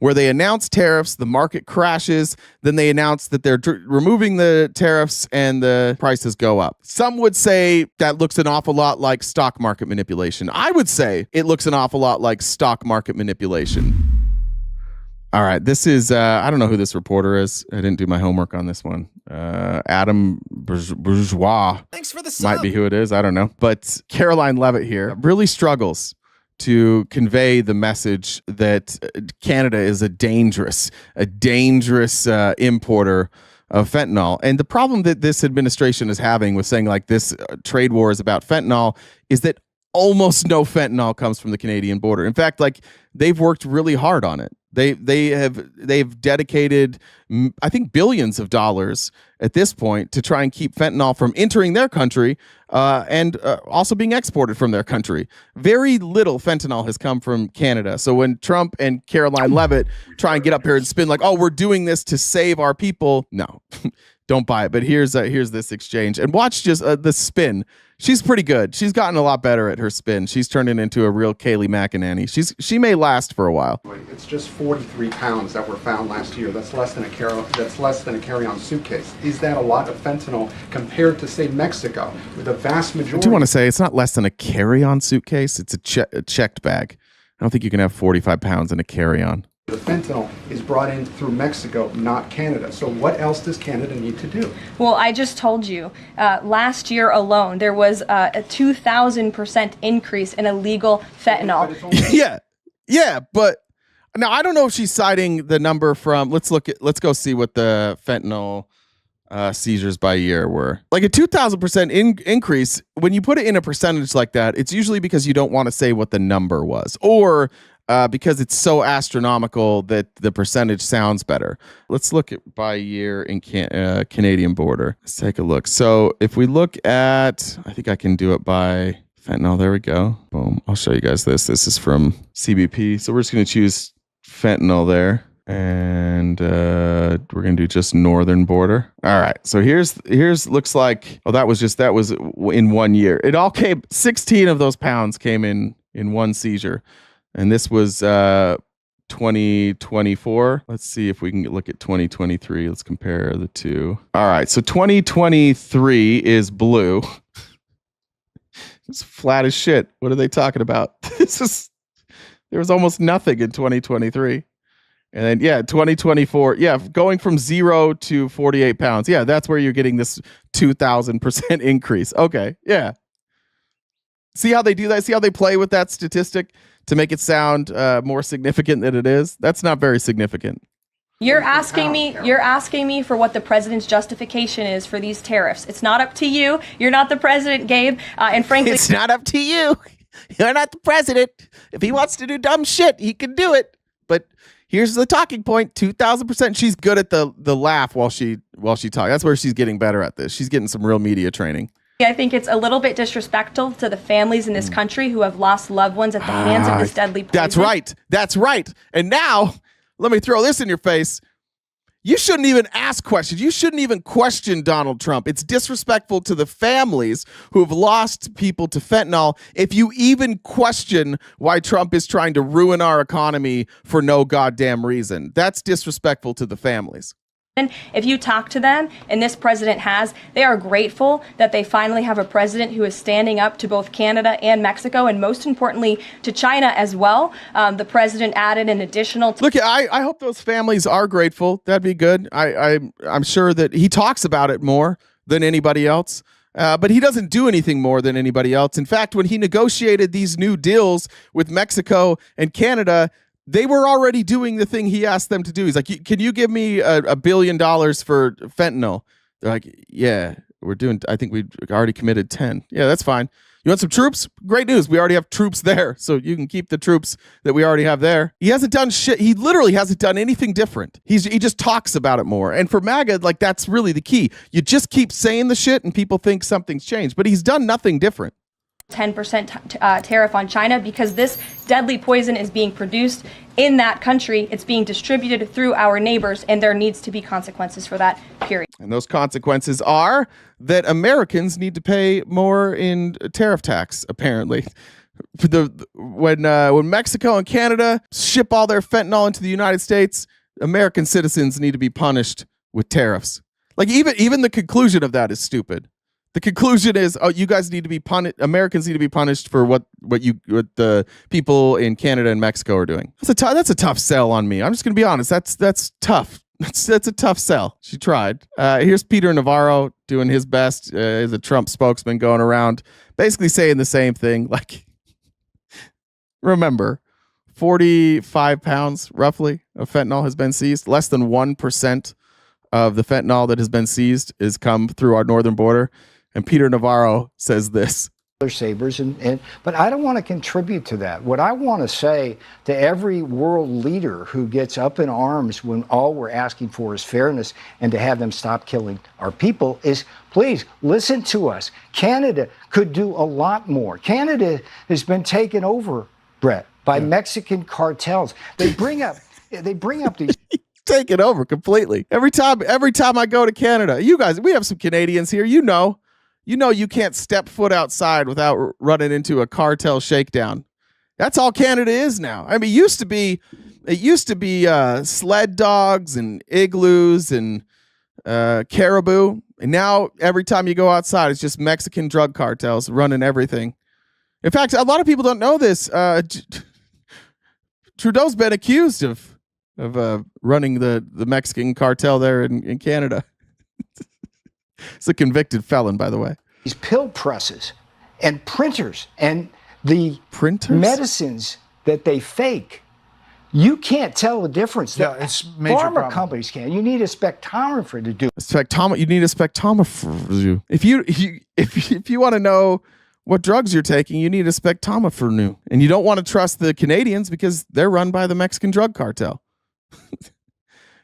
where they announce tariffs, the market crashes, then they announce that they're removing the tariffs and the prices go up. Some would say that looks an awful lot like stock market manipulation. I would say it looks an awful lot like stock market manipulation. All right, this is, I don't know who this reporter is. I didn't do my homework on this one. Adam Bourgeois. Thanks for the sub. Might be who it is. I don't know. But Caroline Levitt here really struggles to convey the message that Canada is a dangerous importer of fentanyl. And the problem that this administration is having with saying like this trade war is about fentanyl is that almost no fentanyl comes from the Canadian border. In fact, like they've worked really hard on it. They've dedicated, I think, billions of dollars at this point to try and keep fentanyl from entering their country and also being exported from their country. Very little fentanyl has come from Canada. So when Trump and Caroline Levitt try and get up here and spin like, oh, we're doing this to save our people. No, don't buy it. But here's this exchange. And watch just the spin. She's pretty good. She's gotten a lot better at her spin. She's turning into a real Kayleigh McEnany. She may last for a while. It's just 43 pounds that were found last year. That's less than a carry-on suitcase. Is that a lot of fentanyl compared to, say, Mexico, with a vast majority? I do want to say it's not less than a carry-on suitcase. It's a checked bag. I don't think you can have 45 pounds in a carry-on. The fentanyl is brought in through Mexico, not Canada. So what else does Canada need to do? Well, I just told you, last year alone, there was a 2,000% increase in illegal fentanyl. Yeah, but now I don't know if she's citing the number from, let's go see what the fentanyl seizures by year were. Like a 2,000% increase, when you put it in a percentage like that, it's usually because you don't want to say what the number was, or because it's so astronomical that the percentage sounds better. Let's look at by year in Canadian border. Let's take a look. So if we look at, I think I can do it by fentanyl. There we go. Boom. I'll show you guys this. This is from CBP. So we're just going to choose fentanyl there. And we're going to do just northern border. All right. So here's looks like, oh, that was in 1 year. It all came, 16 of those pounds came in one seizure. And this was 2024. Let's see if we can look at 2023. Let's compare the two. All right. So 2023 is blue. It's flat as shit. What are they talking about? There was almost nothing in 2023. And then, 2024. Yeah, going from 0 to 48 pounds. Yeah, that's where you're getting this 2,000% increase. Okay. Yeah. See how they do that? See how they play with that statistic to make it sound more significant than it is? That's not very significant. You're asking me for what the president's justification is for these tariffs. It's not up to you. You're not the president, Gabe. And frankly, it's not up to you. You're not the president. If he wants to do dumb shit, he can do it. But here's the talking point: 2,000%. She's good at the laugh while she talks. That's where she's getting better at this. She's getting some real media training. I think it's a little bit disrespectful to the families in this country who have lost loved ones at the hands of this deadly poison. That's right. And now, let me throw this in your face. You shouldn't even ask questions. You shouldn't even question Donald Trump. It's disrespectful to the families who have lost people to fentanyl if you even question why Trump is trying to ruin our economy for no goddamn reason. That's disrespectful to the families. If you talk to them, and this president has, they are grateful that they finally have a president who is standing up to both Canada and Mexico, and most importantly, to China as well. The president added an additional... Look, I hope those families are grateful. That'd be good. I'm sure that he talks about it more than anybody else. But he doesn't do anything more than anybody else. In fact, when he negotiated these new deals with Mexico and Canada, they were already doing the thing he asked them to do. He's like, can you give me $1 billion for fentanyl? They're like, yeah, I think we already committed 10. Yeah, that's fine. You want some troops? Great news. We already have troops there. So you can keep the troops that we already have there. He hasn't done shit. He literally hasn't done anything different. He just talks about it more. And for MAGA, like that's really the key. You just keep saying the shit and people think something's changed, but he's done nothing different. 10% tariff on China because this deadly poison is being produced in that country. It's being distributed through our neighbors, and there needs to be consequences for that, period. And those consequences are that Americans need to pay more in tariff tax, apparently. When Mexico and Canada ship all their fentanyl into the United States, American citizens need to be punished with tariffs. Like even the conclusion of that is stupid. The conclusion is, oh, you guys need to be punished. Americans need to be punished for what the people in Canada and Mexico are doing. That's a tough sell on me. I'm just gonna be honest. That's tough. That's a tough sell. She tried. Here's Peter Navarro doing his best as a Trump spokesman, going around basically saying the same thing. Like, remember, 45 pounds roughly of fentanyl has been seized. Less than 1% of the fentanyl that has been seized is come through our northern border. And Peter Navarro says this. Sabers but I don't want to contribute to that. What I want to say to every world leader who gets up in arms when all we're asking for is fairness and to have them stop killing our people is, please listen to us. Canada could do a lot more. Canada has been taken over, Brett, by Mexican cartels. They bring up these Taken over completely. Every time I go to Canada, you guys, we have some Canadians here, you know you can't step foot outside without running into a cartel shakedown. That's all Canada is now. I mean, it used to be sled dogs and igloos and caribou. And now every time you go outside, it's just Mexican drug cartels running everything. In fact, a lot of people don't know this. Trudeau's been accused of running the Mexican cartel there in Canada. He's a convicted felon, by the way. These pill presses and printers and the medicines that they fake. You can't tell the difference. Yeah, it's major Pharma problem. companies can. You need a spectrometer to do. You need a spectrometer. If you want to know what drugs you're taking, you need a spectrometer. And you don't want to trust the Canadians because they're run by the Mexican drug cartel.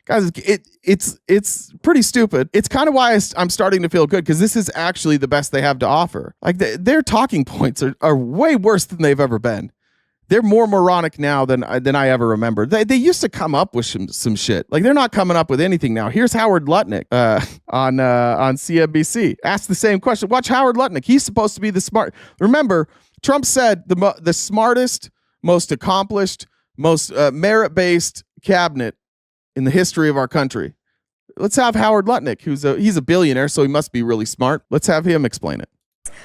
Guys, it's pretty stupid. It's kind of why I'm starting to feel good, because this is actually the best they have to offer. Like their talking points are way worse than they've ever been. They're more moronic now than I ever remember. They used to come up with some shit. Like, they're not coming up with anything now. Here's Howard Lutnick on CNBC. Asked the same question. Watch Howard Lutnick. He's supposed to be the smart. Remember, Trump said the smartest, most accomplished, most merit-based cabinet in the history of our country. Let's have Howard Lutnick, he's a billionaire, so he must be really smart. Let's have him explain it.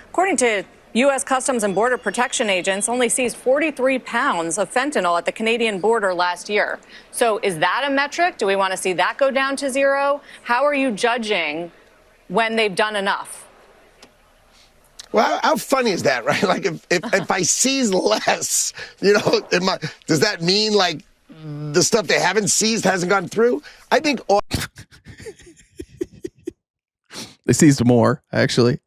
According to U.S. Customs and Border Protection agents, only seized 43 pounds of fentanyl at the Canadian border last year. So is that a metric? Do we want to see that go down to zero? How are you judging when they've done enough? Well, how funny is that, right? Like, if I seize less, does that mean, like, the stuff they haven't seized hasn't gone through? I think they seized more, actually.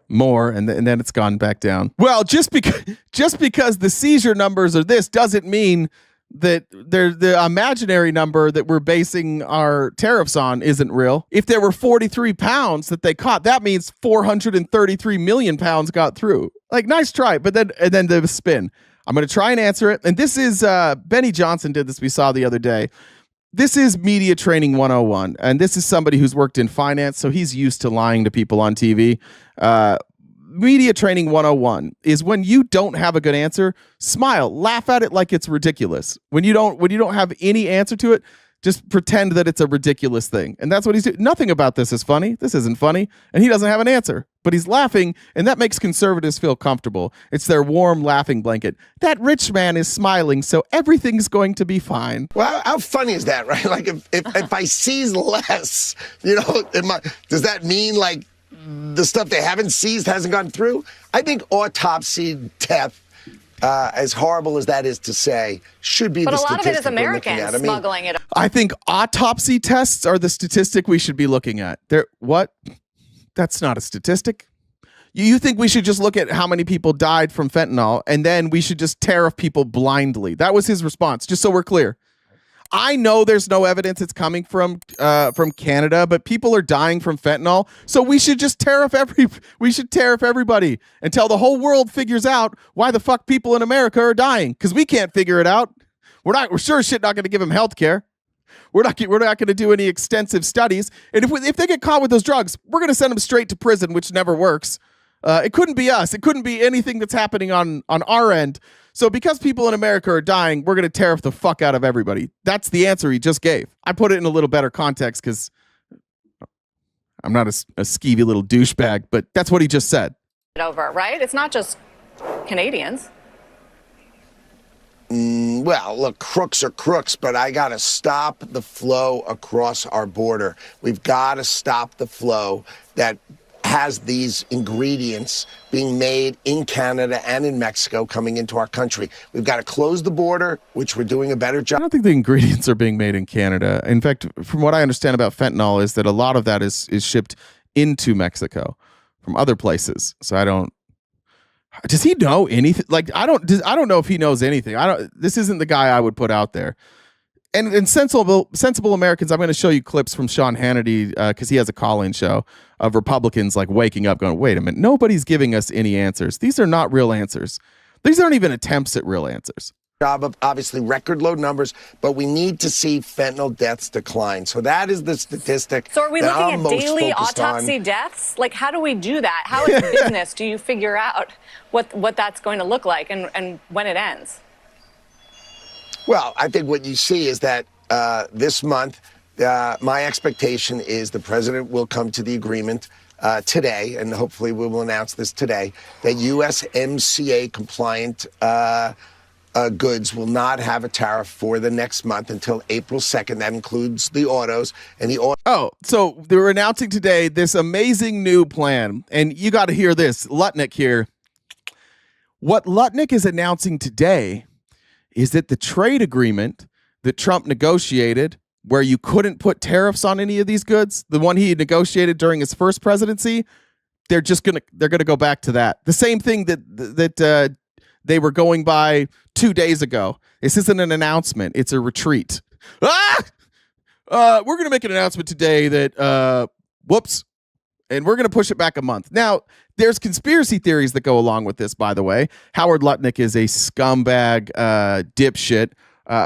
More, and then it's gone back down. Well, just because the seizure numbers are this doesn't mean that the imaginary number that we're basing our tariffs on isn't real. If there were 43 pounds that they caught, that means 433 million pounds got through. Like, nice try, but then the spin. I'm going to try and answer it. And this is Benny Johnson did this, we saw the other day. This is media training 101. And this is somebody who's worked in finance, so he's used to lying to people on TV. Media training 101 is when you don't have a good answer, smile, laugh at it like it's ridiculous. When you don't have any answer to it, just pretend that it's a ridiculous thing. And that's what he's doing. Nothing about this is funny. This isn't funny. And he doesn't have an answer, but he's laughing, and that makes conservatives feel comfortable. It's their warm laughing blanket. That rich man is smiling, so everything's going to be fine. Well, how funny is that, right? Like, if I seize less, does that mean, like, the stuff they haven't seized hasn't gone through? I think autopsy death, as horrible as that is to say, should be the statistic. But a lot of it is Americans smuggling it. I think autopsy tests are the statistic we should be looking at. What? That's not a statistic. You think we should just look at how many people died from fentanyl, and then we should just tariff people blindly? That was his response, just so we're clear. I know there's no evidence it's coming from Canada, but people are dying from fentanyl, so we should just tariff everybody until the whole world figures out why the fuck people in America are dying, because we can't figure it out. We're sure as shit not going to give them health care. We're not going to do any extensive studies, and if they get caught with those drugs, we're going to send them straight to prison, which never works. It couldn't be us. It couldn't be anything that's happening on our end. So because people in America are dying, we're going to tariff the fuck out of everybody. That's the answer he just gave. I put it in a little better context because I'm not a skeevy little douchebag, but that's what he just said. Over, right? It's not just Canadians. Well, look, crooks are crooks, but I got to stop the flow across our border. We've got to stop the flow that has these ingredients being made in Canada and in Mexico coming into our country. We've got to close the border, which we're doing a better job. I don't think the ingredients are being made in Canada. In fact, from what I understand about fentanyl is that a lot of that is shipped into Mexico from other places. So does he know anything? Like, I don't know if he knows anything. This isn't the guy I would put out there. And sensible Americans, I'm going to show you clips from Sean Hannity because he has a call-in show of Republicans like waking up going, wait a minute, nobody's giving us any answers. These are not real answers. These aren't even attempts at real answers. Job of obviously record low numbers, but we need to see fentanyl deaths decline. So that is the statistic. So are we looking at daily autopsy deaths? Like, how do we do that? How as a business do you figure out what that's going to look like and when it ends? Well, I think what you see is that this month, my expectation is the president will come to the agreement today, and hopefully we will announce this today, that USMCA compliant goods will not have a tariff for the next month until April 2nd. That includes the autos and the auto. Oh, so they're announcing today this amazing new plan, and you got to hear this. Lutnick here. What Lutnick is announcing today is that the trade agreement that Trump negotiated, where you couldn't put tariffs on any of these goods, the one he negotiated during his first presidency, they're gonna go back to that. The same thing that they were going by 2 days ago. This isn't an announcement; it's a retreat. We're gonna make an announcement today that whoops, and we're gonna push it back a month. Now, there's conspiracy theories that go along with this, by the way. Howard Lutnick is a scumbag dipshit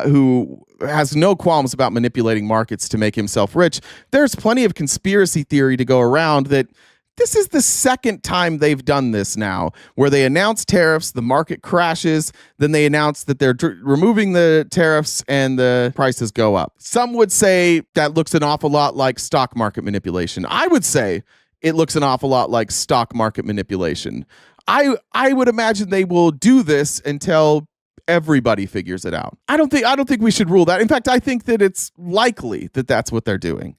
who has no qualms about manipulating markets to make himself rich. There's plenty of conspiracy theory to go around that this is the second time they've done this now, where they announce tariffs, the market crashes, then they announce that they're removing the tariffs and the prices go up. Some would say that looks an awful lot like stock market manipulation. I would say it looks an awful lot like stock market manipulation. I would imagine they will do this until everybody figures it out. I don't think we should rule that. In fact, I think that it's likely that that's what they're doing.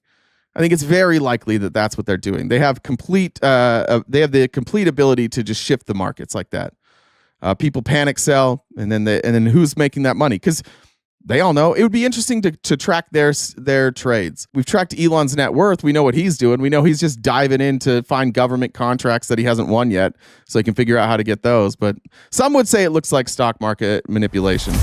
I think it's very likely that that's what they're doing. They have the complete ability to just shift the markets like that. People panic sell, and then who's making that money? Because they all know. It would be interesting to track their trades. We've tracked Elon's net worth. We know what he's doing. We know he's just diving in to find government contracts that he hasn't won yet, so he can figure out how to get those. But some would say it looks like stock market manipulation.